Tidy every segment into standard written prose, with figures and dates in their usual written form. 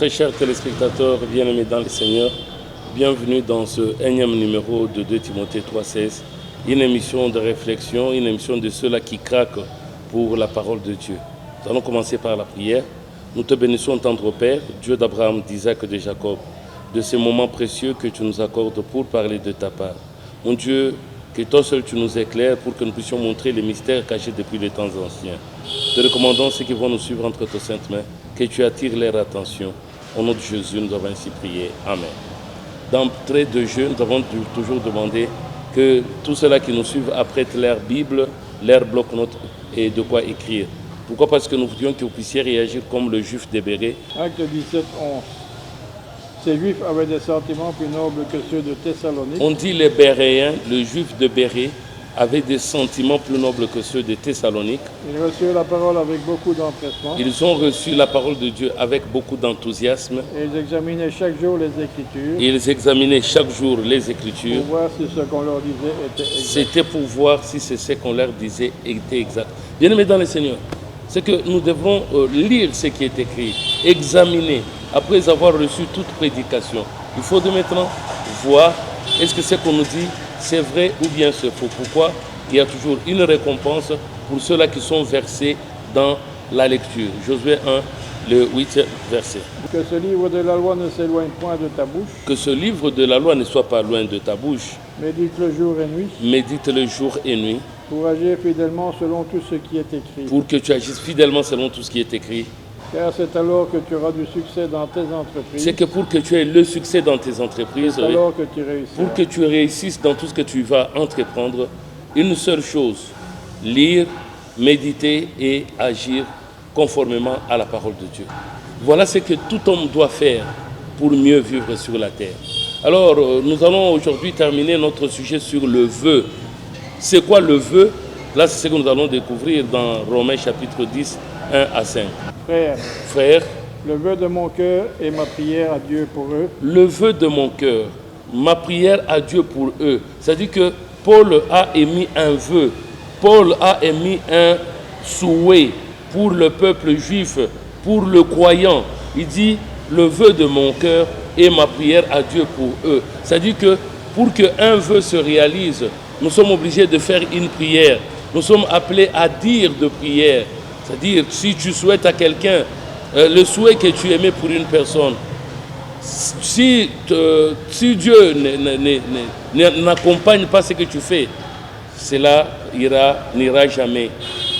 Très chers téléspectateurs, bien-aimés dans le Seigneur, bienvenue dans ce énième numéro de 2 Timothée 3,16, une émission de réflexion, une émission de ceux-là qui craquent pour la parole de Dieu. Nous allons commencer par la prière. Nous te bénissons, tendre Père, Dieu d'Abraham, d'Isaac et de Jacob, de ces moments précieux que tu nous accordes pour parler de ta part. Mon Dieu, que toi seul tu nous éclaires pour que nous puissions montrer les mystères cachés depuis les temps anciens. Te recommandons ceux qui vont nous suivre entre tes saintes mains, que tu attires leur attention. Au nom de Jésus, nous avons ainsi prié. Amen. D'entrée de jeu, nous avons toujours demandé que tous ceux-là qui nous suivent apprêtent leur Bible, leur bloc-notes et de quoi écrire. Pourquoi? Parce que nous voulions que vous puissiez réagir comme le juif de Bérée. Acte 17, 11. Ces Juifs avaient des sentiments plus nobles que ceux de Thessalonique. On dit les Béréens, le juif de Bérée, avaient des sentiments plus nobles que ceux de Thessalonique. Ils reçurent la parole avec beaucoup d'empressement. Ils ont reçu la parole de Dieu avec beaucoup d'enthousiasme. Et ils examinaient chaque jour les Écritures. Ils examinaient chaque jour les Écritures. Pour voir si ce qu'on leur disait était exact. C'était pour voir si ce qu'on leur disait était exact. Bien-aimés dans le Seigneur, c'est que nous devons lire ce qui est écrit, examiner, après avoir reçu toute prédication. Il faut de maintenant voir, est-ce que ce qu'on nous dit, c'est vrai ou bien c'est faux. Pourquoi? Il y a toujours une récompense pour ceux-là qui sont versés dans la lecture. Josué 1, le 8e verset. Que ce livre de la loi ne s'éloigne point de ta bouche. Que ce livre de la loi ne soit pas loin de ta bouche. Médite-le jour et nuit. Médite-le jour et nuit. Pour agir fidèlement selon tout ce qui est écrit. Pour que tu agisses fidèlement selon tout ce qui est écrit. Car c'est alors que tu auras du succès dans tes entreprises. C'est que pour que tu aies le succès dans tes entreprises, c'est alors que tu réussiras. Pour que tu réussisses dans tout ce que tu vas entreprendre, une seule chose, lire, méditer et agir conformément à la parole de Dieu. Voilà ce que tout homme doit faire pour mieux vivre sur la terre. Alors, nous allons aujourd'hui terminer notre sujet sur le vœu. C'est quoi le vœu? Là, c'est ce que nous allons découvrir dans Romains chapitre 10, 1 à 5. Frères, le vœu de mon cœur et ma prière à Dieu pour eux. Le vœu de mon cœur, ma prière à Dieu pour eux. C'est-à-dire que Paul a émis un vœu, Paul a émis un souhait pour le peuple juif, pour le croyant. Il dit le vœu de mon cœur et ma prière à Dieu pour eux. C'est-à-dire que pour qu'un vœu se réalise, nous sommes obligés de faire une prière. Nous sommes appelés à dire de prière. C'est-à-dire, si tu souhaites à quelqu'un le souhait que tu aimais pour une personne, si Dieu n'accompagne pas ce que tu fais, cela n'ira jamais.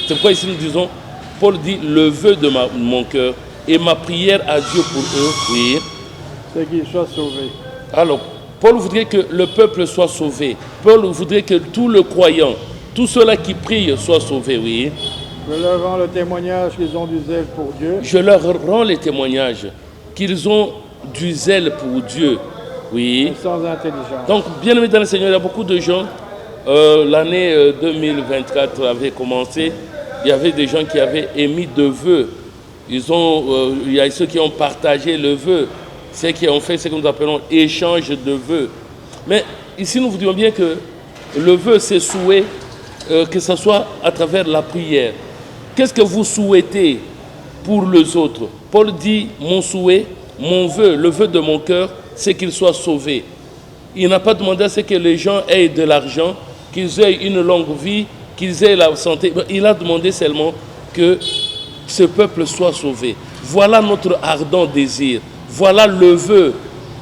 C'est pourquoi ici nous disons, Paul dit, le vœu de mon cœur et ma prière à Dieu pour eux, oui. C'est qu'ils soient sauvés. Alors, Paul voudrait que le peuple soit sauvé. Paul voudrait que tout le croyant, tous ceux-là qui prient soient sauvés, oui. Je leur rends le témoignage qu'ils ont du zèle pour Dieu. Je leur rends le témoignage qu'ils ont du zèle pour Dieu, oui. Et sans intelligence. Donc, bien aimé dans le Seigneur, il y a beaucoup de gens, l'année 2024 avait commencé, il y avait des gens qui avaient émis de vœux. Il y a ceux qui ont partagé le vœu, ceux qui ont fait ce que nous appelons échange de vœux. Mais ici, nous voudrions bien que le vœu, c'est souhait, que ce soit à travers la prière. Qu'est-ce que vous souhaitez pour les autres? Paul dit, mon souhait, mon vœu, le vœu de mon cœur, c'est qu'ils soient sauvés. Il n'a pas demandé à ce que les gens aient de l'argent, qu'ils aient une longue vie, qu'ils aient la santé. Il a demandé seulement que ce peuple soit sauvé. Voilà notre ardent désir. Voilà le vœu,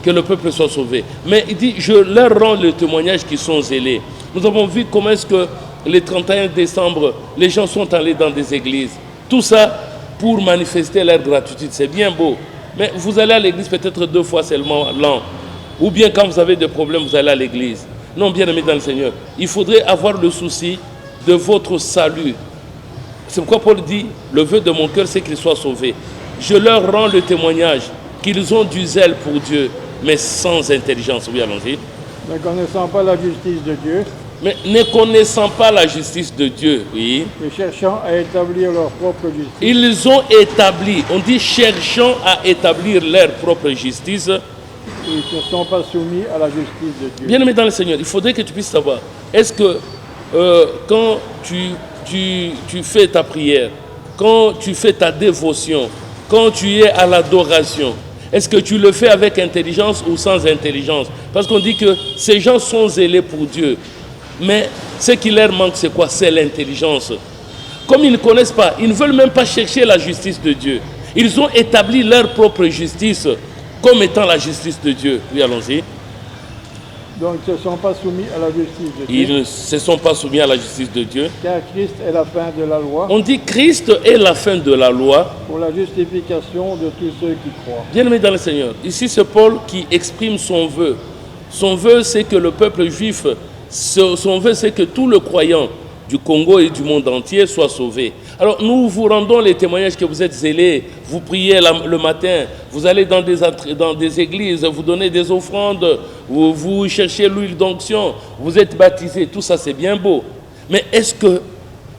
que le peuple soit sauvé. Mais il dit, je leur rends le témoignage qu'ils sont zélés. Nous avons vu comment est-ce que le 31 décembre, les gens sont allés dans des églises. Tout ça pour manifester leur gratitude. C'est bien beau. Mais vous allez à l'église peut-être 2 fois seulement l'an. Ou bien quand vous avez des problèmes, vous allez à l'église. Non, bien aimé dans le Seigneur. Il faudrait avoir le souci de votre salut. C'est pourquoi Paul dit, le vœu de mon cœur, c'est qu'ils soient sauvés. Je leur rends le témoignage qu'ils ont du zèle pour Dieu, mais sans intelligence. Oui, allons-y. Ne connaissant pas la justice de Dieu. Mais ne connaissant pas la justice de Dieu, oui. Et cherchant à établir leur propre justice. Ils ont établi, on dit cherchant à établir leur propre justice. Ils ne sont pas soumis à la justice de Dieu. Bien-aimé dans le Seigneur, il faudrait que tu puisses savoir, est-ce que quand tu fais ta prière, quand tu fais ta dévotion, quand tu es à l'adoration, Est-ce que tu le fais avec intelligence ou sans intelligence? Parce qu'on dit que ces gens sont zélés pour Dieu. Mais ce qui leur manque, c'est quoi? C'est l'intelligence. Comme ils ne connaissent pas, ils ne veulent même pas chercher la justice de Dieu. Ils ont établi leur propre justice comme étant la justice de Dieu. Oui, allons-y. Donc ils ne se sont pas soumis à la justice de Dieu. Ils ne se sont pas soumis à la justice de Dieu. Car Christ est la fin de la loi. On dit Christ est la fin de la loi. Pour la justification de tous ceux qui croient. Bien-aimé dans le Seigneur, ici c'est Paul qui exprime son vœu. Son vœu, c'est que le peuple juif, son vœu, c'est que tout le croyant du Congo et du monde entier soit sauvé. Alors nous vous rendons les témoignages que vous êtes zélés, vous priez le matin, vous allez dans des églises, vous donnez des offrandes, vous cherchez l'huile d'onction, vous êtes baptisés, tout ça c'est bien beau. Mais est-ce qu'il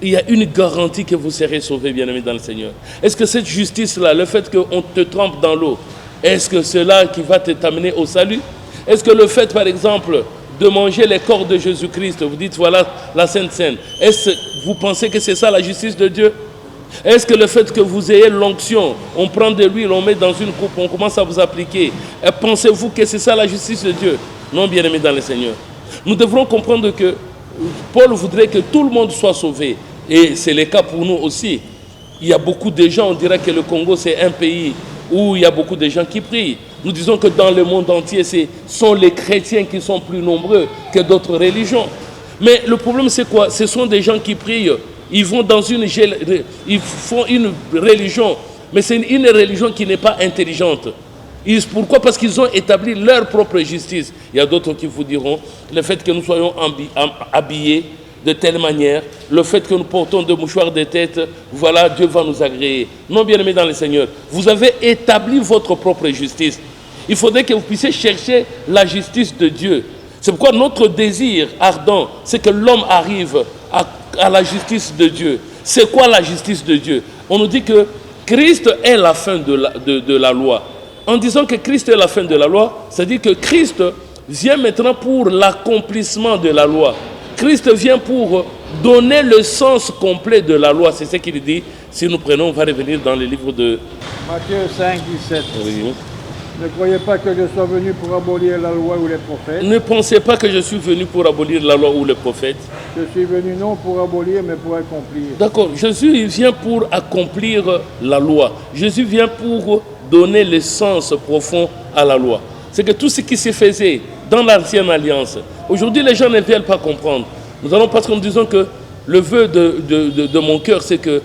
y a une garantie que vous serez sauvés, bien-aimés dans le Seigneur? Est-ce que cette justice-là, le fait qu'on te trempe dans l'eau, est-ce que c'est là qui va t'amener au salut? Est-ce que le fait, par exemple, de manger les corps de Jésus-Christ, vous dites voilà la Sainte Seine, est-ce que vous pensez que c'est ça la justice de Dieu? Est-ce que le fait que vous ayez l'onction, on prend de l'huile, on met dans une coupe, on commence à vous appliquer, pensez-vous que c'est ça la justice de Dieu? Non, bien-aimés dans le Seigneur. Nous devrons comprendre que Paul voudrait que tout le monde soit sauvé, et c'est le cas pour nous aussi. Il y a beaucoup de gens, on dirait que le Congo c'est un pays où il y a beaucoup de gens qui prient. Nous disons que dans le monde entier, ce sont les chrétiens qui sont plus nombreux que d'autres religions. Mais le problème, c'est quoi? Ce sont des gens qui prient. Ils vont dans ils font une religion, mais c'est une religion qui n'est pas intelligente. Pourquoi? Parce qu'ils ont établi leur propre justice. Il y a d'autres qui vous diront, le fait que nous soyons habillés de telle manière, le fait que nous portons de mouchoirs de tête, voilà, Dieu va nous agréer. Non, bien-aimés dans le Seigneur, vous avez établi votre propre justice. Il faudrait que vous puissiez chercher la justice de Dieu. C'est pourquoi notre désir ardent, c'est que l'homme arrive à la justice de Dieu. C'est quoi la justice de Dieu? On nous dit que Christ est la fin de la loi. En disant que Christ est la fin de la loi, c'est-à-dire que Christ vient maintenant pour l'accomplissement de la loi. Christ vient pour donner le sens complet de la loi. C'est ce qu'il dit. Si nous prenons, on va revenir dans le livre de Matthieu 5, 17. Oui. Ne croyez pas que je sois venu pour abolir la loi ou les prophètes. Ne pensez pas que je suis venu pour abolir la loi ou les prophètes. Je suis venu non pour abolir, mais pour accomplir. D'accord. Jésus il vient pour accomplir la loi. Jésus vient pour donner le sens profond à la loi. C'est que tout ce qui se faisait dans l'ancienne alliance, aujourd'hui les gens ne veulent pas comprendre. Nous allons parce que nous disons que le vœu de mon cœur, c'est que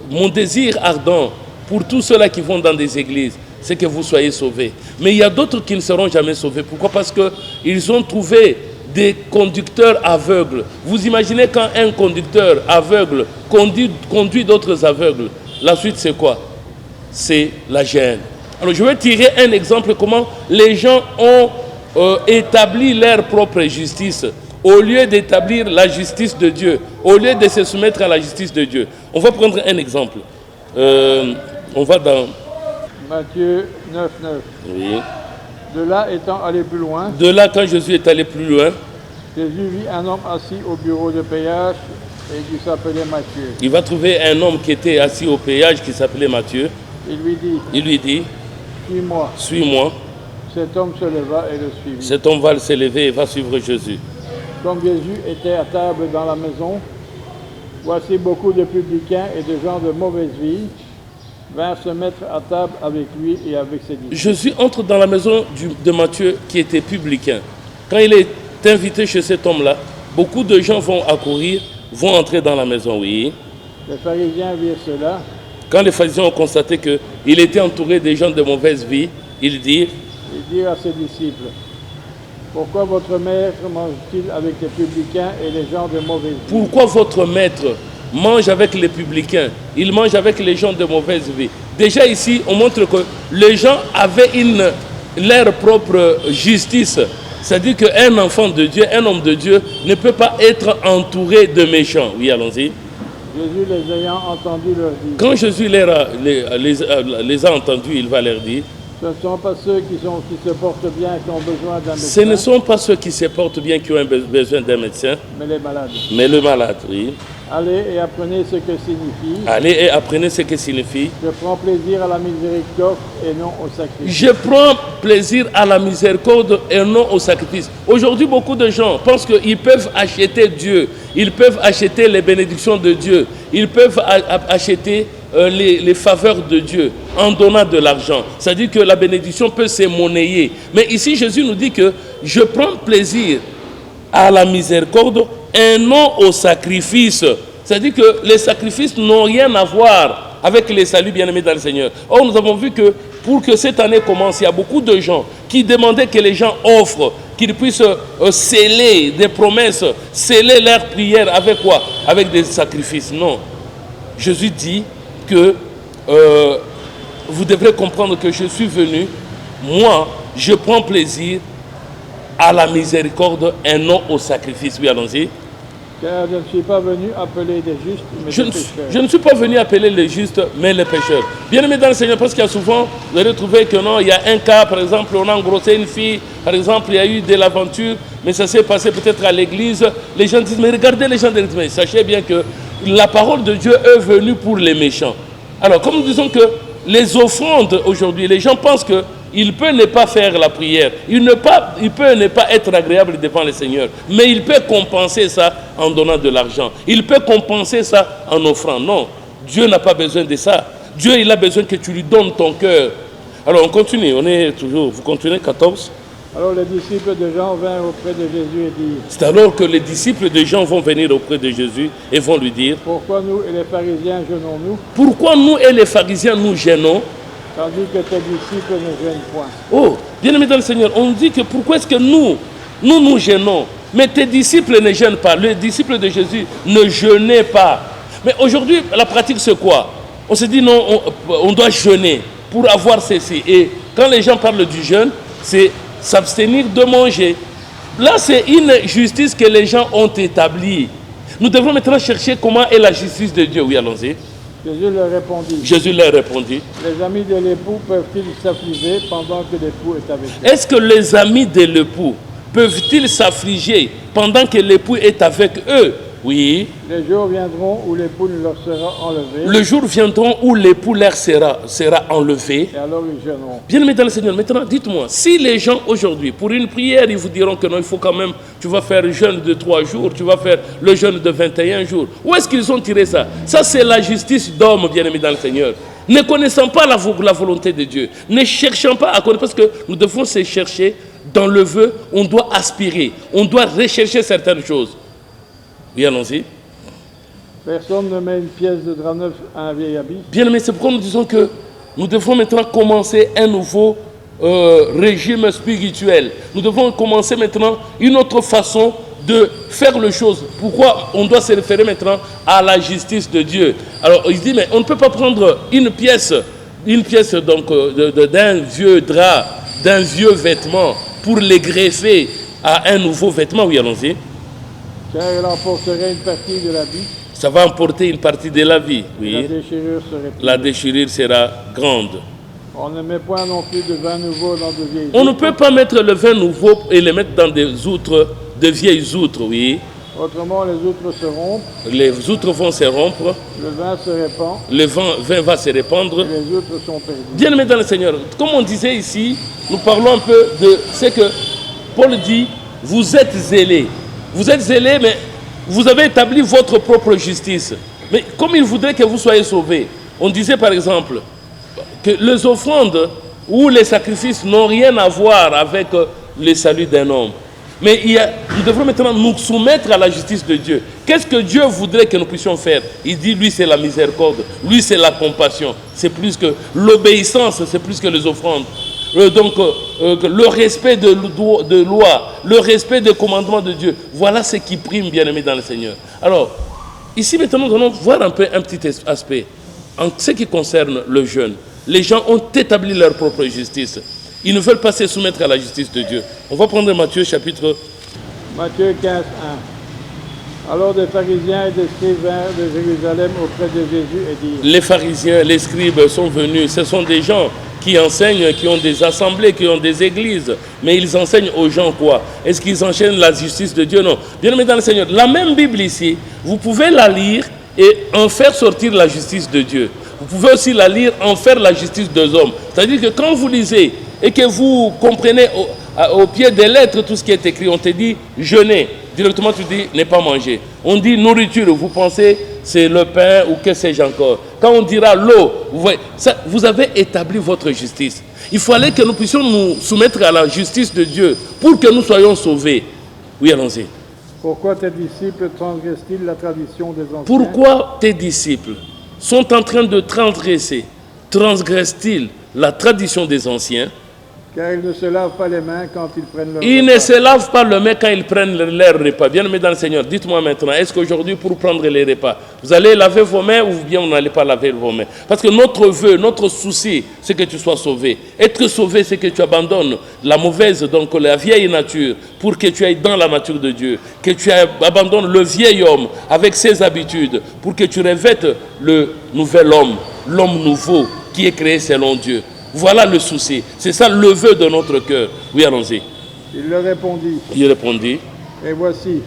mon désir ardent pour tous ceux-là qui vont dans des églises, c'est que vous soyez sauvés. Mais il y a d'autres qui ne seront jamais sauvés. Pourquoi? Parce qu'ils ont trouvé des conducteurs aveugles. Vous imaginez quand un conducteur aveugle conduit d'autres aveugles, la suite c'est quoi? C'est la gêne. Alors je vais tirer un exemple comment les gens ont établi leur propre justice au lieu d'établir la justice de Dieu, au lieu de se soumettre à la justice de Dieu. On va prendre un exemple. On va dans Matthieu 9, 9. Oui. De là étant allé plus loin, De là, quand Jésus est allé plus loin, Jésus vit un homme assis au bureau de péage et qui s'appelait Matthieu. il va trouver un homme qui était assis au péage qui s'appelait Matthieu. Il lui dit, Suis-moi. suis-moi. Cet homme se leva et le suivit. Cet homme va se lever et va suivre Jésus. Comme Jésus était à table dans la maison, voici beaucoup de publicains et de gens de mauvaise vie vinrent se mettre à table avec lui et avec ses disciples. Jésus entre dans la maison de Matthieu qui était publicain. Quand il est invité chez cet homme-là, beaucoup de gens vont accourir, vont entrer dans la maison, oui. Les pharisiens virent cela. Quand les pharisiens ont constaté qu'il était entouré des gens de mauvaise vie, ils dirent à ses disciples, pourquoi votre maître mange-t-il avec les publicains et les gens de mauvaise vie? Pourquoi votre maître mange avec les publicains, il mange avec les gens de mauvaise vie? Déjà ici, on montre que les gens avaient leur propre justice. C'est-à-dire qu'un enfant de Dieu, un homme de Dieu, ne peut pas être entouré de méchants. Oui, allons-y. Jésus les ayant entendus leur dit. Quand Jésus les a entendus, il va leur dire. Ce ne sont pas ceux qui se portent bien qui ont besoin d'un médecin. Ce ne sont pas ceux qui se portent bien qui ont besoin d'un médecin. Mais les malades. Mais le malade, oui. Allez et apprenez ce que signifie. Allez et apprenez ce que signifie. Je prends plaisir à la miséricorde et non au sacrifice. Je prends plaisir à la miséricorde et non au sacrifice. Aujourd'hui, beaucoup de gens pensent qu'ils peuvent acheter Dieu. Ils peuvent acheter les bénédictions de Dieu. Ils peuvent acheter les faveurs de Dieu en donnant de l'argent. C'est-à-dire que la bénédiction peut se monnayer. Mais ici, Jésus nous dit que je prends plaisir à la miséricorde et non au sacrifice. C'est-à-dire que les sacrifices n'ont rien à voir avec les saluts bien-aimés dans le Seigneur. Or, nous avons vu que pour que cette année commence, il y a beaucoup de gens qui demandaient que les gens offrent, qu'ils puissent sceller des promesses, sceller leurs prières avec quoi? Avec des sacrifices. Non. Jésus dit que vous devrez comprendre que je suis venu, moi, je prends plaisir à la miséricorde et non au sacrifice. Oui, allons-y. Car je ne suis pas venu appeler des justes, mais des pécheurs. Je ne suis pas venu appeler les justes, mais les pécheurs. Bien aimé dans le Seigneur, parce qu'il y a souvent, vous allez trouver que non, il y a un cas, par exemple, on a engrossé une fille, par exemple, il y a eu de l'aventure, mais ça s'est passé peut-être à l'église. Les gens disent, mais regardez les gens de l'église. Mais sachez bien que la parole de Dieu est venue pour les méchants. Alors, comme nous disons que les offrandes aujourd'hui, les gens pensent que il peut ne pas faire la prière, il peut ne pas être agréable devant le Seigneur, mais il peut compenser ça en donnant de l'argent. Il peut compenser ça en offrant. Non, Dieu n'a pas besoin de ça. Dieu, il a besoin que tu lui donnes ton cœur. Alors on continue, on est toujours, vous continuez, 14. Alors les disciples de Jean vinrent auprès de Jésus et dirent. C'est alors que les disciples de Jean vont venir auprès de Jésus et vont lui dire. Pourquoi nous et les pharisiens jeûnons-nous? Pourquoi nous et les pharisiens nous gênons? Tandis que tes disciples ne gênent point. Oh, bien-aimé dans le Seigneur, on dit que pourquoi est-ce que nous gênons, mais tes disciples ne gênent pas. Les disciples de Jésus ne jeûnaient pas. Mais aujourd'hui, la pratique c'est quoi? On se dit non, on doit jeûner pour avoir ceci. Et quand les gens parlent du jeûne, c'est s'abstenir de manger. Là, c'est une justice que les gens ont établie. Nous devons maintenant chercher comment est la justice de Dieu. Oui, allons-y. Jésus leur répondit. Les amis de l'époux peuvent-ils s'affliger pendant que l'époux est avec eux? Est-ce que les amis de l'époux peuvent-ils s'affliger pendant que l'époux est avec eux? Oui. Les jours viendront où l'époux leur sera enlevé. Le jour viendront où l'époux leur sera enlevé. Et alors ils gêneront. Bien-aimés dans le Seigneur, maintenant dites-moi, si les gens aujourd'hui, pour une prière, ils vous diront que non, il faut quand même, tu vas faire le jeûne de 3 jours, tu vas faire le jeûne de 21 jours. Où est-ce qu'ils ont tiré ça? Ça, c'est la justice d'homme, bien-aimés dans le Seigneur. Ne connaissant pas la volonté de Dieu, ne cherchant pas à connaître, parce que nous devons se chercher dans le vœu, on doit aspirer, on doit rechercher certaines choses. Oui, allons-y. Personne ne met une pièce de drap neuf à un vieil habit. Bien, mais c'est pourquoi nous disons que nous devons maintenant commencer un nouveau régime spirituel. Nous devons commencer maintenant une autre façon de faire les choses. Pourquoi on doit se référer maintenant à la justice de Dieu? Alors, il dit, mais on ne peut pas prendre une pièce donc d'un vieux drap, d'un vieux vêtement pour les greffer à un nouveau vêtement. Oui, allons-y. Car elle emporterait une partie de la vie. Ça va emporter une partie de la vie, oui. La déchirure sera grande. On ne met point non plus de vin nouveau dans de vieilles outres. On ne peut pas mettre le vin nouveau et le mettre dans des outres, de vieilles outres, oui. Autrement, les outres se rompent. Les outres vont se rompre. Le vin se répand. Le vin va se répandre. Et les outres sont perdues. Bien aimé dans le Seigneur, comme on disait ici, nous parlons un peu de ce que Paul dit, vous êtes zélés. Vous êtes zélés, mais vous avez établi votre propre justice. Mais comme il voudrait que vous soyez sauvés, on disait par exemple que les offrandes ou les sacrifices n'ont rien à voir avec le salut d'un homme. Mais nous devrons maintenant nous soumettre à la justice de Dieu. Qu'est-ce que Dieu voudrait que nous puissions faire? Il dit, lui c'est la miséricorde, lui c'est la compassion. C'est plus que l'obéissance, c'est plus que les offrandes. Donc, le respect de loi, le respect des commandements de Dieu, voilà ce qui prime, bien-aimé dans le Seigneur. Alors, ici maintenant, nous allons voir un petit aspect. En ce qui concerne le jeûne, les gens ont établi leur propre justice. Ils ne veulent pas se soumettre à la justice de Dieu. On va prendre Matthieu chapitre... Matthieu 15, 1. Alors des pharisiens et des scribes vinrent de Jérusalem auprès de Jésus et dirent... Les pharisiens, les scribes sont venus, ce sont des gens qui enseignent, qui ont des assemblées, qui ont des églises, mais ils enseignent aux gens quoi? Est-ce qu'ils enchaînent la justice de Dieu? Non. Bien-aimés dans le Seigneur, la même Bible ici, vous pouvez la lire et en faire sortir la justice de Dieu. Vous pouvez aussi la lire, en faire la justice des hommes. C'est-à-dire que quand vous lisez et que vous comprenez au pied des lettres tout ce qui est écrit, on te dit jeûner. Directement tu dis ne pas manger. On dit nourriture, vous pensez c'est le pain ou que sais-je encore. Quand on dira l'eau, vous voyez, ça, vous avez établi votre justice. Il fallait que nous puissions nous soumettre à la justice de Dieu pour que nous soyons sauvés. Oui, allons-y. Pourquoi tes disciples transgressent-ils la tradition des anciens? Pourquoi tes disciples sont en train de transgressent-ils la tradition des anciens? Car ils ne se lavent pas les mains quand ils prennent leur Ils repas. ne se lavent pas les mains quand ils prennent leur repas. Bien-aimés dans le Seigneur, dites-moi maintenant, est-ce qu'aujourd'hui pour prendre les repas, vous allez laver vos mains ou bien vous n'allez pas laver vos mains? Parce que notre vœu, notre souci, c'est que tu sois sauvé. Être sauvé, c'est que tu abandonnes la mauvaise, donc la vieille nature, pour que tu ailles dans la nature de Dieu. Que tu abandonnes le vieil homme avec ses habitudes, pour que tu revêtes le nouvel homme, l'homme nouveau qui est créé selon Dieu. Voilà le souci. C'est ça le vœu de notre cœur. Oui, allons-y. Il leur répondit. Il répondit. Et voici,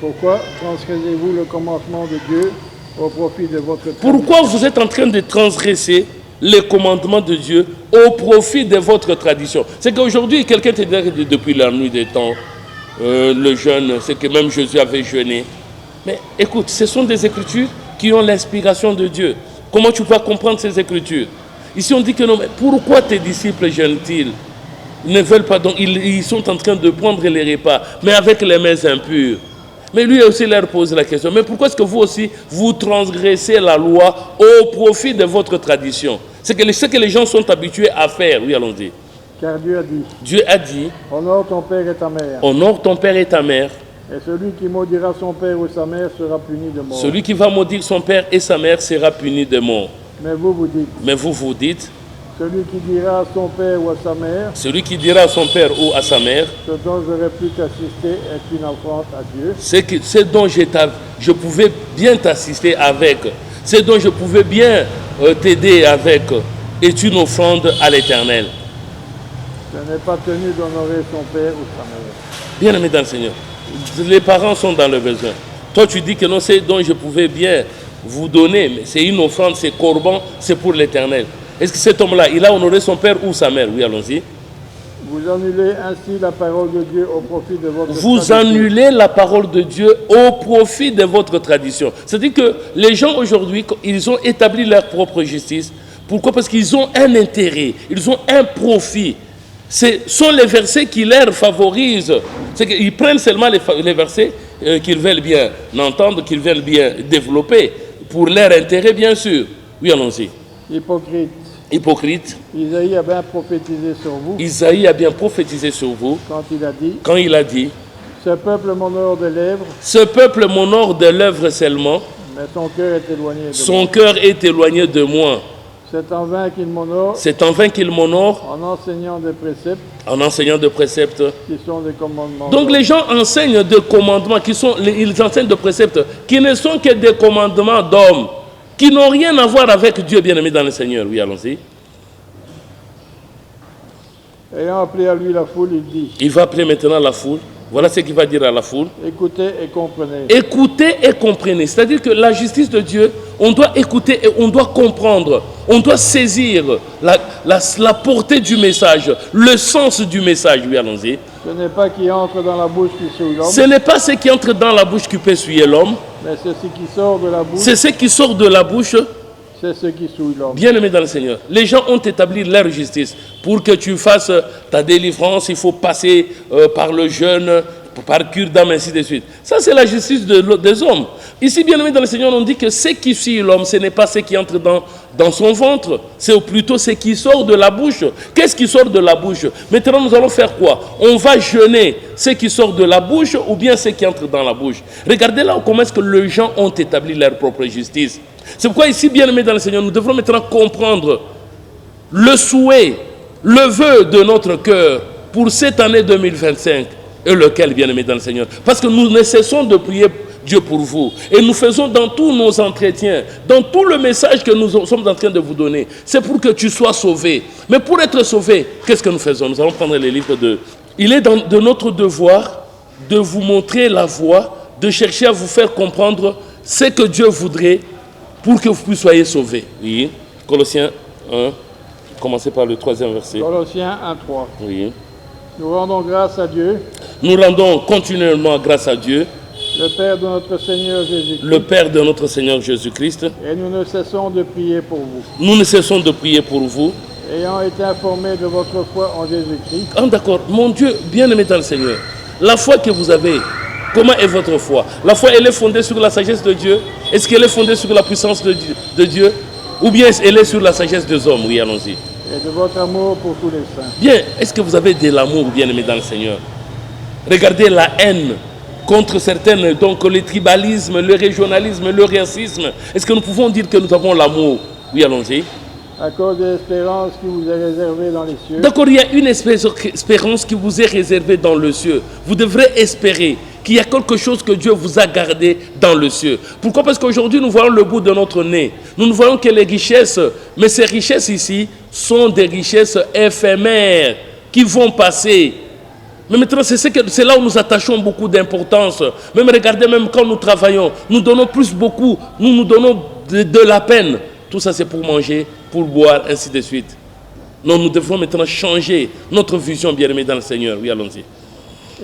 pourquoi transgressez-vous le commandement de Dieu au profit de votre tradition? Pourquoi vous êtes en train de transgresser les commandements de Dieu au profit de votre tradition? C'est qu'aujourd'hui, quelqu'un te dit que depuis la nuit des temps, le jeûne, c'est que même Jésus avait jeûné. Mais écoute, ce sont des écritures qui ont l'inspiration de Dieu. Comment tu peux comprendre ces écritures? Ici, on dit que non, mais pourquoi tes disciples jeûnent-ils? Ils ne veulent pas, donc ils sont en train de prendre les repas, mais avec les mains impures. Mais lui aussi leur pose la question, mais pourquoi est-ce que vous aussi, vous transgressez la loi au profit de votre tradition? C'est ce que les gens sont habitués à faire. Oui, allons-y. Car Dieu a dit, Dieu a dit, honore ton père et ta mère. honore ton père et ta mère. Et celui qui maudira son père ou sa mère sera puni de mort. Celui qui va maudire son père et sa mère sera puni de mort. Mais vous vous dites, Mais vous vous dites, celui qui dira à son père ou à sa mère, celui qui dira à son père ou à sa mère, ce dont j'aurais pu t'assister est une offrande à Dieu. ce dont je pouvais bien t'assister avec, ce dont je pouvais bien t'aider avec, est une offrande à l'Éternel. Ce n'est pas tenu d'honorer son père ou sa mère. Bien aimé dans le Seigneur, les parents sont dans le besoin. Toi tu dis que non, c'est dont je pouvais bien vous donner, mais c'est une offrande, c'est corban, c'est pour l'Éternel. Est-ce que cet homme-là, il a honoré son père ou sa mère? Oui, allons-y. Vous annulez ainsi la parole de Dieu au profit de votre Vous tradition. annulez la parole de Dieu au profit de votre tradition. C'est-à-dire que les gens aujourd'hui, ils ont établi leur propre justice. Pourquoi? Parce qu'ils ont un intérêt, ils ont un profit. Ce sont les versets qui leur favorisent. C'est qu'ils prennent seulement les versets qu'ils veulent bien entendre, qu'ils veulent bien développer, pour leur intérêt, bien sûr. Oui, allons-y. Hypocrite. Hypocrite. Isaïe a bien prophétisé sur vous Isaïe a bien prophétisé sur vous quand il a dit, ce peuple m'honore des lèvres, ce peuple m'honore de l'œuvre seulement, mais son cœur est éloigné de moi. son cœur est éloigné de moi. C'est en vain qu'il m'honore, C'est en vain qu'il m'honore en enseignant des préceptes en enseignant des préceptes. qui sont des commandements. Donc les gens enseignent des commandements, ils enseignent des préceptes qui ne sont que des commandements d'hommes, qui n'ont rien à voir avec Dieu bien-aimé dans le Seigneur. Oui, allons-y. Ayant appelé à lui la foule, il dit, Il va appeler maintenant la foule. Voilà ce qu'il va dire à la foule. écoutez et comprenez. Écoutez et comprenez. C'est-à-dire que la justice de Dieu, on doit écouter et on doit comprendre. On doit saisir la portée du message, le sens du message. Oui, allons-y. Ce n'est pas qui entre dans la bouche qui souille l'homme, Ce n'est pas ce qui entre dans la bouche qui peut souiller l'homme. mais c'est ce qui sort de la bouche, C'est ce qui sort de la bouche. c'est ce qui souille l'homme. Bien-aimé dans le Seigneur, les gens ont établi leur justice. Pour que tu fasses ta délivrance, il faut passer par le jeûne, par cure d'âme, ainsi de suite. Ça, c'est la justice des hommes. Ici, bien-aimé dans le Seigneur, on dit que ce qui suit l'homme, ce n'est pas ce qui entre dans son ventre, c'est plutôt ce qui sort de la bouche. Qu'est-ce qui sort de la bouche? Maintenant, nous allons faire quoi? On va jeûner ce qui sort de la bouche ou bien ce qui entre dans la bouche. Regardez là comment est-ce que les gens ont établi leur propre justice. C'est pourquoi ici, bien-aimés dans le Seigneur, nous devrons maintenant comprendre le souhait, le vœu de notre cœur pour cette année 2025 et lequel, bien-aimés dans le Seigneur. Parce que nous ne cessons de prier Dieu pour vous. Et nous faisons dans tous nos entretiens, dans tout le message que nous sommes en train de vous donner, c'est pour que tu sois sauvé. Mais pour être sauvé, qu'est-ce que nous faisons? Nous allons prendre les livres de... Il est de notre devoir de vous montrer la voie, de chercher à vous faire comprendre ce que Dieu voudrait pour que vous soyez sauvés. Oui. Colossiens 1, commencez par le 3e verset. Colossiens 1, 3. Oui. Nous rendons grâce à Dieu, Nous rendons continuellement grâce à Dieu, le Père de notre Seigneur Jésus-Christ, le Père de notre Seigneur Jésus-Christ. et nous ne cessons de prier pour vous, Nous ne cessons de prier pour vous. ayant été informés de votre foi en Jésus-Christ, Ah, d'accord. Mon Dieu, bien-aimé dans le Seigneur, la foi que vous avez, comment est votre foi? La foi, elle est fondée sur la sagesse de Dieu? Est-ce qu'elle est fondée sur la puissance de Dieu? Ou bien elle est sur la sagesse des hommes? Oui, allons-y. et de votre amour pour tous les saints. Bien, est-ce que vous avez de l'amour, bien-aimé dans le Seigneur? Regardez la haine contre certaines, donc le tribalisme, le régionalisme, le racisme. Est-ce que nous pouvons dire que nous avons l'amour? Oui, allons-y. À cause de l'espérance qui vous est réservée dans les cieux, D'accord, il y a une espérance qui vous est réservée dans le ciel. Vous devrez espérer qu'il y a quelque chose que Dieu vous a gardé dans le ciel. Pourquoi? Parce qu'aujourd'hui, nous voyons le bout de notre nez. Nous ne voyons que les richesses, mais ces richesses ici sont des richesses éphémères qui vont passer. Mais maintenant, c'est là où nous attachons beaucoup d'importance. Même regardez, même quand nous travaillons, nous donnons beaucoup, nous donnons de la peine. Tout ça, c'est pour manger, pour boire, ainsi de suite. Non, nous devons maintenant changer notre vision, bien-aimés dans le Seigneur. Oui, allons-y.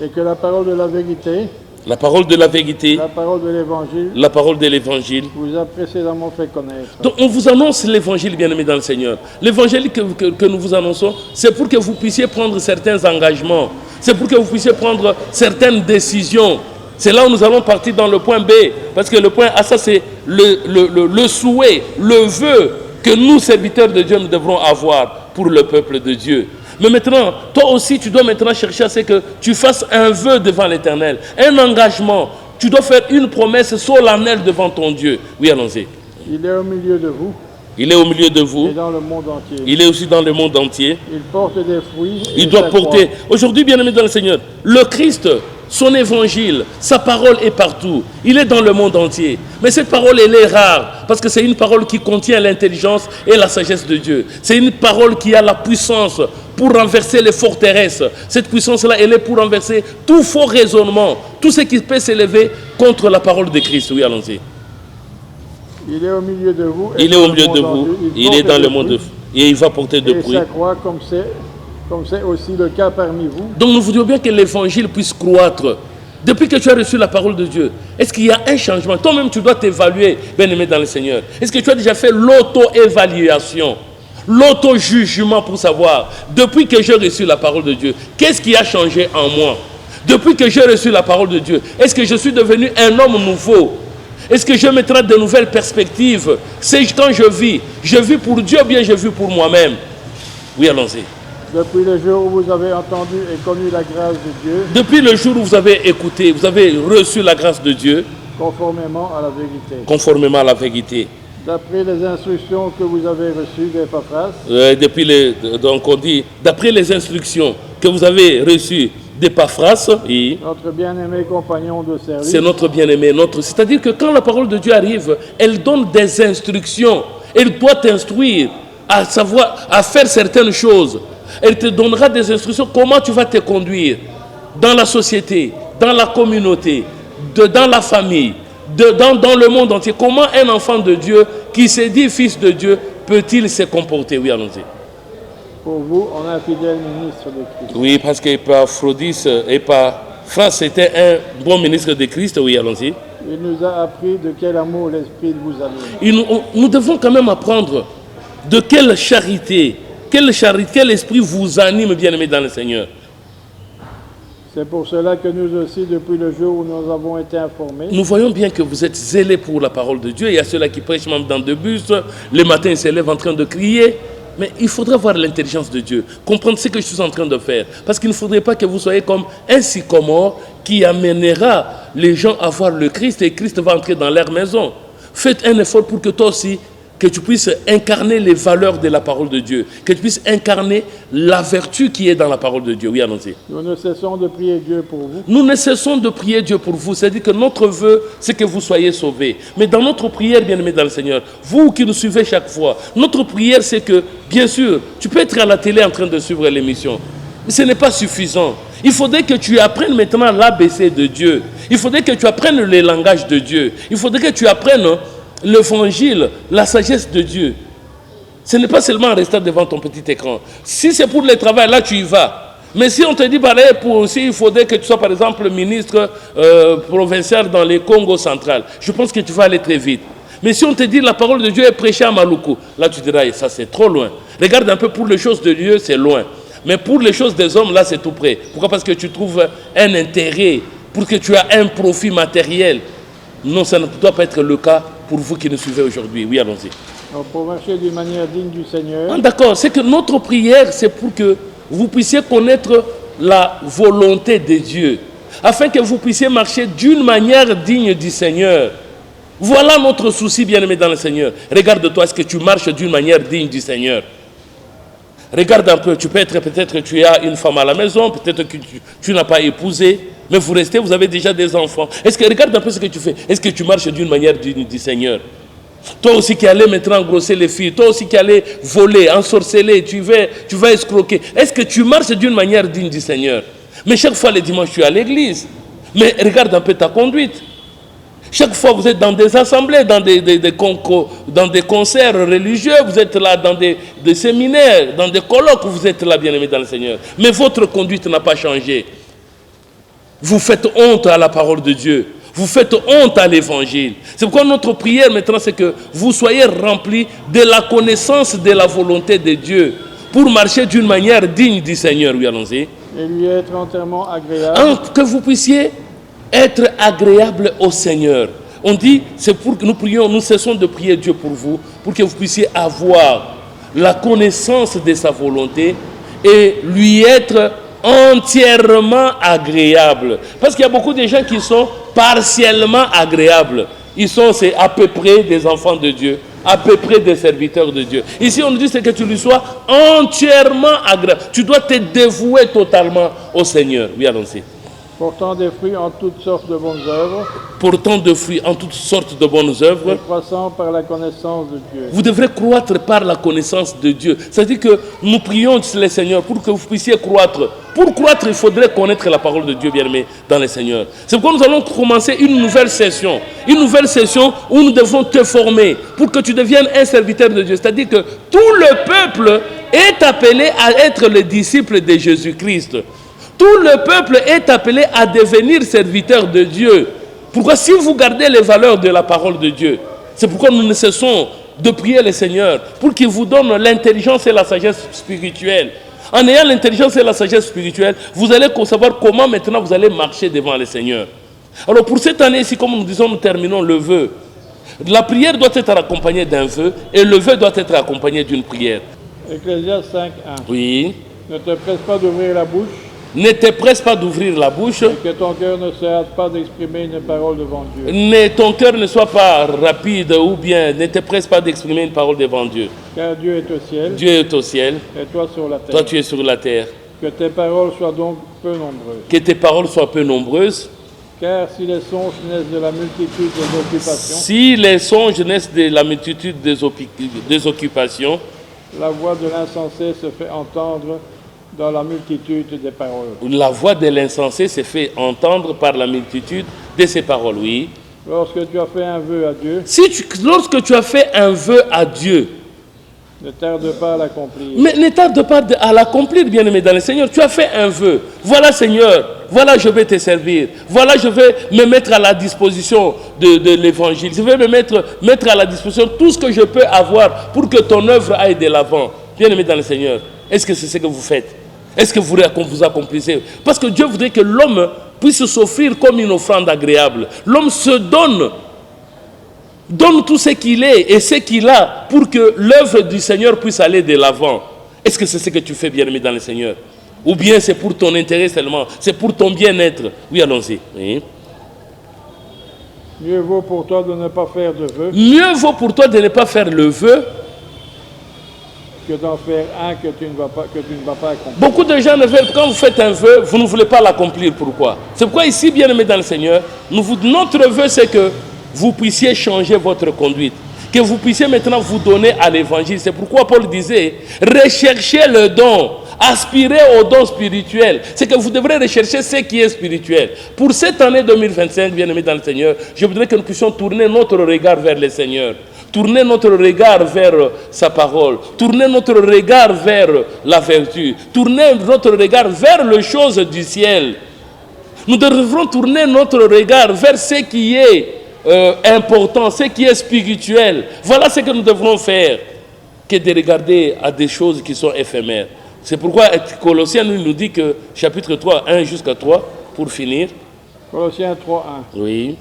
et que la parole de la vérité, La parole de la vérité, la parole de l'évangile, la parole de l'évangile. vous a précédemment fait connaître. Donc, on vous annonce l'évangile, bien-aimés dans le Seigneur. L'évangile que nous vous annonçons, c'est pour que vous puissiez prendre certains engagements. C'est pour que vous puissiez prendre certaines décisions. C'est là où nous allons partir dans le point B. Parce que le point A, ça c'est le souhait, le vœu que nous, serviteurs de Dieu, nous devrons avoir pour le peuple de Dieu. Mais maintenant, toi aussi, tu dois maintenant chercher à ce que tu fasses un vœu devant l'Éternel, un engagement. Tu dois faire une promesse solennelle devant ton Dieu. Oui, allons-y. Il est au milieu de vous Il est au milieu de vous. et dans le monde entier. Il est aussi dans le monde entier. Il porte des fruits. et Il doit sa porter. croix. Aujourd'hui, bien-aimé dans le Seigneur, le Christ, son évangile, sa parole est partout. Il est dans le monde entier. Mais cette parole, elle est rare parce que c'est une parole qui contient l'intelligence et la sagesse de Dieu. C'est une parole qui a la puissance pour renverser les forteresses. Cette puissance-là, elle est pour renverser tout faux raisonnement, tout ce qui peut s'élever contre la parole de Christ. Oui, allons-y. Il est au milieu de vous. et Il est dans au le milieu de monde vous. entier. Il est porte dans des le monde fruits. et il va porter de Et fruits. sa croix, comme c'est aussi le cas parmi vous. Donc nous voudrions bien que l'évangile puisse croître. Depuis que tu as reçu la parole de Dieu, est-ce qu'il y a un changement? Toi-même, tu dois t'évaluer, bien-aimé dans le Seigneur. Est-ce que tu as déjà fait l'auto-évaluation, l'auto-jugement pour savoir, depuis que j'ai reçu la parole de Dieu, qu'est-ce qui a changé en moi? Depuis que j'ai reçu la parole de Dieu, est-ce que je suis devenu un homme nouveau? Est-ce que je mettrai de nouvelles perspectives? C'est quand je vis pour Dieu ou bien je vis pour moi-même? Oui, allons-y. Depuis le jour où vous avez entendu et connu la grâce de Dieu, Depuis le jour où vous avez écouté, vous avez reçu la grâce de Dieu, conformément à la vérité. conformément à la vérité. D'après les instructions que vous avez reçues d'Épaphras, Donc on dit, d'après les instructions que vous avez reçues d'Épaphras, et notre bien-aimé compagnon de service, c'est notre bien-aimé, c'est-à-dire que quand la parole de Dieu arrive, elle donne des instructions. Elle doit t'instruire à savoir, à faire certaines choses. Elle te donnera des instructions, comment tu vas te conduire dans la société, dans la communauté, dans la famille, dans le monde entier. Comment un enfant de Dieu qui se dit fils de Dieu peut-il se comporter? Oui, allons-y. pour vous, on a un fidèle ministre de Christ. Oui, parce qu'Épaphrodis, Épaphras était un bon ministre de Christ. Oui, allons-y. Il nous a appris de quel amour l'Esprit vous anime. Nous devons quand même apprendre de quelle charité, quel esprit vous anime, bien-aimé dans le Seigneur. C'est pour cela que nous aussi, depuis le jour où nous avons été informés, Nous voyons bien que vous êtes zélés pour la parole de Dieu. Il y a ceux-là qui prêchent même dans deux bus. Le matin, ils se lèvent en train de crier. Mais il faudra voir l'intelligence de Dieu, comprendre ce que je suis en train de faire. Parce qu'il ne faudrait pas que vous soyez comme un sycomore qui amènera les gens à voir le Christ et Christ va entrer dans leur maison. Faites un effort pour que toi aussi, que tu puisses incarner les valeurs de la parole de Dieu, que tu puisses incarner la vertu qui est dans la parole de Dieu. Oui, allons-y. Nous ne cessons de prier Dieu pour vous. Nous ne cessons de prier Dieu pour vous. C'est-à-dire que notre vœu, c'est que vous soyez sauvés. Mais dans notre prière, bien-aimés dans le Seigneur, vous qui nous suivez chaque fois, notre prière, c'est que, bien sûr, tu peux être à la télé en train de suivre l'émission. Mais ce n'est pas suffisant. Il faudrait que tu apprennes maintenant l'ABC de Dieu. Il faudrait que tu apprennes le langage de Dieu. Il faudrait que tu apprennes l'évangile, la sagesse de Dieu. Ce n'est pas seulement en restant devant ton petit écran. Si c'est pour le travail, là tu y vas. Mais si on te dit, pareil, pour aussi, il faudrait que tu sois par exemple ministre provincial dans les Congo central, je pense que tu vas aller très vite. Mais si on te dit la parole de Dieu est prêchée à Maluku, là tu diras, ça c'est trop loin. Regarde un peu, pour les choses de Dieu, c'est loin. Mais pour les choses des hommes, là c'est tout près. Pourquoi? Parce que tu trouves un intérêt, pour que tu aies un profit matériel. Non, ça ne doit pas être le cas pour vous qui nous suivez aujourd'hui. Oui, allons-y. Donc, pour marcher d'une manière digne du Seigneur. Ah, d'accord, c'est que notre prière, c'est pour que vous puissiez connaître la volonté de Dieu, afin que vous puissiez marcher d'une manière digne du Seigneur. Voilà notre souci, bien-aimé dans le Seigneur. Regarde-toi, est-ce que tu marches d'une manière digne du Seigneur? Regarde un peu, tu peux être, peut-être que tu as une femme à la maison, peut-être que tu n'as pas épousé, mais vous restez, vous avez déjà des enfants. Est-ce que, regarde un peu ce que tu fais. Est-ce que tu marches d'une manière digne du Seigneur? Toi aussi qui allais maintenant engrosser les filles, toi aussi qui allais voler, ensorceler, tu vas escroquer. Est-ce que tu marches d'une manière digne du Seigneur? Mais chaque fois les dimanches, tu es à l'église. Mais regarde un peu ta conduite. Chaque fois, vous êtes dans des assemblées, dans des concerts religieux, vous êtes là dans des séminaires, dans des colloques, vous êtes là, bien-aimés dans le Seigneur. Mais votre conduite n'a pas changé. Vous faites honte à la parole de Dieu. Vous faites honte à l'évangile. C'est pourquoi notre prière maintenant, c'est que vous soyez remplis de la connaissance de la volonté de Dieu pour marcher d'une manière digne du Seigneur. Oui, allons-y. Et lui être entièrement agréable. Que vous puissiez être agréable au Seigneur. On dit, c'est pour que nous prions, nous cessons de prier Dieu pour vous, pour que vous puissiez avoir la connaissance de sa volonté et lui être entièrement agréable. Parce qu'il y a beaucoup de gens qui sont partiellement agréables. C'est à peu près des enfants de Dieu, à peu près des serviteurs de Dieu. Ici, on nous dit c'est que tu lui sois entièrement agréable. Tu dois te dévouer totalement au Seigneur. Oui, allons-y. Portant des fruits en toutes sortes de bonnes œuvres. Portant des fruits en toutes sortes de bonnes œuvres. Et croissant par la connaissance de Dieu. Vous devrez croître par la connaissance de Dieu. C'est-à-dire que nous prions le Seigneur pour que vous puissiez croître. Pour croître, il faudrait connaître la parole de Dieu, bien-aimé, dans le Seigneur. C'est pourquoi nous allons commencer une nouvelle session. Une nouvelle session où nous devons te former pour que tu deviennes un serviteur de Dieu. C'est-à-dire que tout le peuple est appelé à être le disciple de Jésus-Christ. Tout le peuple est appelé à devenir serviteur de Dieu. Pourquoi? Si vous gardez les valeurs de la parole de Dieu, c'est pourquoi nous ne cessons de prier le Seigneur pour qu'il vous donne l'intelligence et la sagesse spirituelle. En ayant l'intelligence et la sagesse spirituelle, vous allez savoir comment maintenant vous allez marcher devant le Seigneur. Alors pour cette année-ci, comme nous disons, nous terminons le vœu. La prière doit être accompagnée d'un vœu et le vœu doit être accompagné d'une prière. Ecclésiaste 5.1. Oui. Ne te presse pas d'ouvrir la bouche. Ne te presse pas d'ouvrir la bouche. Et que ton cœur ne se hâte pas d'exprimer une parole devant Dieu. Ton cœur ne soit pas rapide ou bien ne te presse pas d'exprimer une parole devant Dieu. Car Dieu est au ciel. Dieu est au ciel. Et toi sur la terre. Toi tu es sur la terre. Que tes paroles soient donc peu nombreuses. Que tes paroles soient peu nombreuses. Car si les songes naissent de la multitude des occupations. Si les songes naissent de la multitude des occupations. La voix de l'insensé se fait entendre dans la multitude des paroles. La voix de l'insensé se fait entendre par la multitude de ses paroles, oui. Lorsque tu as fait un vœu à Dieu, lorsque tu as fait un vœu à Dieu, ne tarde pas à l'accomplir. Mais ne tarde pas à l'accomplir, bien-aimé dans le Seigneur. Tu as fait un vœu. Voilà, Seigneur, voilà, je vais te servir. Voilà, je vais me mettre à la disposition de l'évangile. Je vais me mettre à la disposition tout ce que je peux avoir pour que ton œuvre aille de l'avant. Bien-aimé dans le Seigneur, est-ce que c'est ce que vous faites? Est-ce que vous accomplissez? Parce que Dieu voudrait que l'homme puisse s'offrir comme une offrande agréable. L'homme se donne tout ce qu'il est et ce qu'il a pour que l'œuvre du Seigneur puisse aller de l'avant. Est-ce que c'est ce que tu fais, bien-aimé dans le Seigneur? Ou bien c'est pour ton intérêt seulement? C'est pour ton bien-être? Oui, allons-y. Oui. Mieux vaut pour toi de ne pas faire de vœu Mieux vaut pour toi de ne pas faire le vœu que d'en faire un que tu ne vas pas accomplir. Beaucoup de gens ne veulent, quand vous faites un vœu, vous ne voulez pas l'accomplir. Pourquoi? C'est pourquoi ici, bien aimés dans le Seigneur, notre vœu, c'est que vous puissiez changer votre conduite, que vous puissiez maintenant vous donner à l'évangile. C'est pourquoi Paul disait, recherchez le don, aspirez au don spirituel. C'est que vous devrez rechercher ce qui est spirituel. Pour cette année 2025, bien aimés dans le Seigneur, je voudrais que nous puissions tourner notre regard vers le Seigneur. Tourner notre regard vers sa parole, tourner notre regard vers la vertu, tourner notre regard vers les choses du ciel. Nous devrons tourner notre regard vers ce qui est important, ce qui est spirituel. Voilà ce que nous devrons faire, que de regarder à des choses qui sont éphémères. C'est pourquoi Colossiens nous dit que, chapitre 3, 1 jusqu'à 3, pour finir. Colossiens 3, 1. Oui.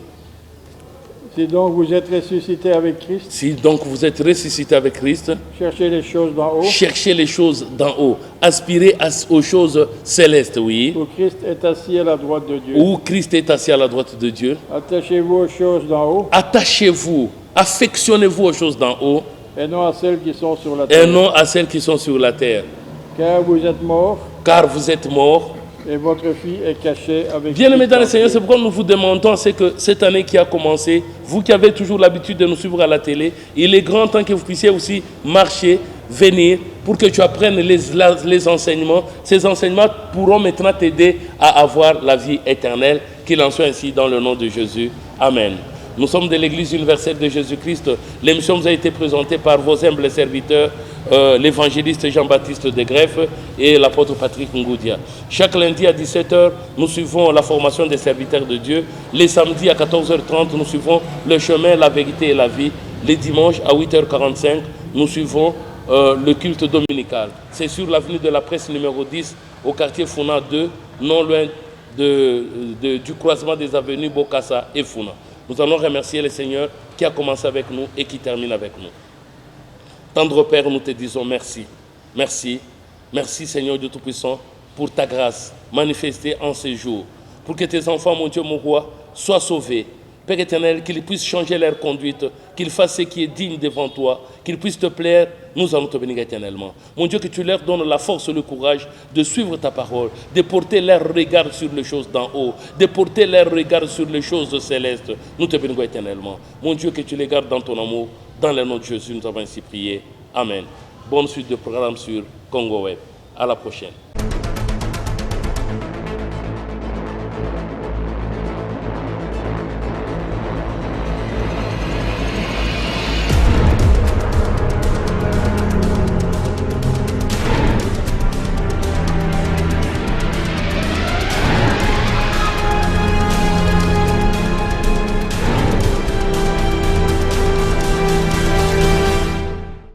Si donc vous êtes ressuscité avec Christ, Si donc vous êtes ressuscité avec Christ, cherchez les choses d'en haut, cherchez les choses d'en haut, aspirez aux choses célestes, oui. où Christ est assis à la droite de Dieu. Où Christ est assis à la droite de Dieu. Attachez-vous aux choses d'en haut, Attachez-vous, affectionnez-vous aux choses d'en haut et non à celles qui sont sur la et terre. non à celles qui sont sur la terre. Car vous êtes morts, Car vous êtes morts. et votre vie est cachée avec Bien aimés Christ dans le en Seigneur, Dieu. c'est pourquoi nous vous demandons, c'est que cette année qui a commencé, vous qui avez toujours l'habitude de nous suivre à la télé, il est grand temps que vous puissiez aussi marcher, venir, pour que tu apprennes les enseignements. Ces enseignements pourront maintenant t'aider à avoir la vie éternelle. Qu'il en soit ainsi dans le nom de Jésus. Amen. Nous sommes de l'Église universelle de Jésus-Christ. L'émission vous a été présentée par vos humbles serviteurs, l'évangéliste Jean-Baptiste de Greff et l'apôtre Patrick Ngoudia. Chaque lundi à 17h, nous suivons la formation des serviteurs de Dieu. Les samedis à 14h30, nous suivons le chemin, la vérité et la vie. Les dimanches à 8h45, nous suivons le culte dominical. C'est sur l'avenue de la Presse numéro 10, au quartier Founa 2, non loin du croisement des avenues Bokassa et Founa. Nous allons remercier le Seigneur qui a commencé avec nous et qui termine avec nous. Tendre Père, nous te disons merci. Merci. Merci Seigneur Dieu Tout-Puissant pour ta grâce manifestée en ces jours. Pour que tes enfants, mon Dieu, mon roi, soient sauvés. Père éternel, qu'ils puissent changer leur conduite, qu'ils fassent ce qui est digne devant toi, qu'ils puissent te plaire, nous allons te bénir éternellement. Mon Dieu, que tu leur donnes la force et le courage de suivre ta parole, de porter leur regard sur les choses d'en haut, de porter leur regard sur les choses célestes. Nous te bénissons éternellement. Mon Dieu, que tu les gardes dans ton amour. Dans le nom de Jésus, nous avons ainsi prié. Amen. Bonne suite de programme sur Congo Web. À la prochaine.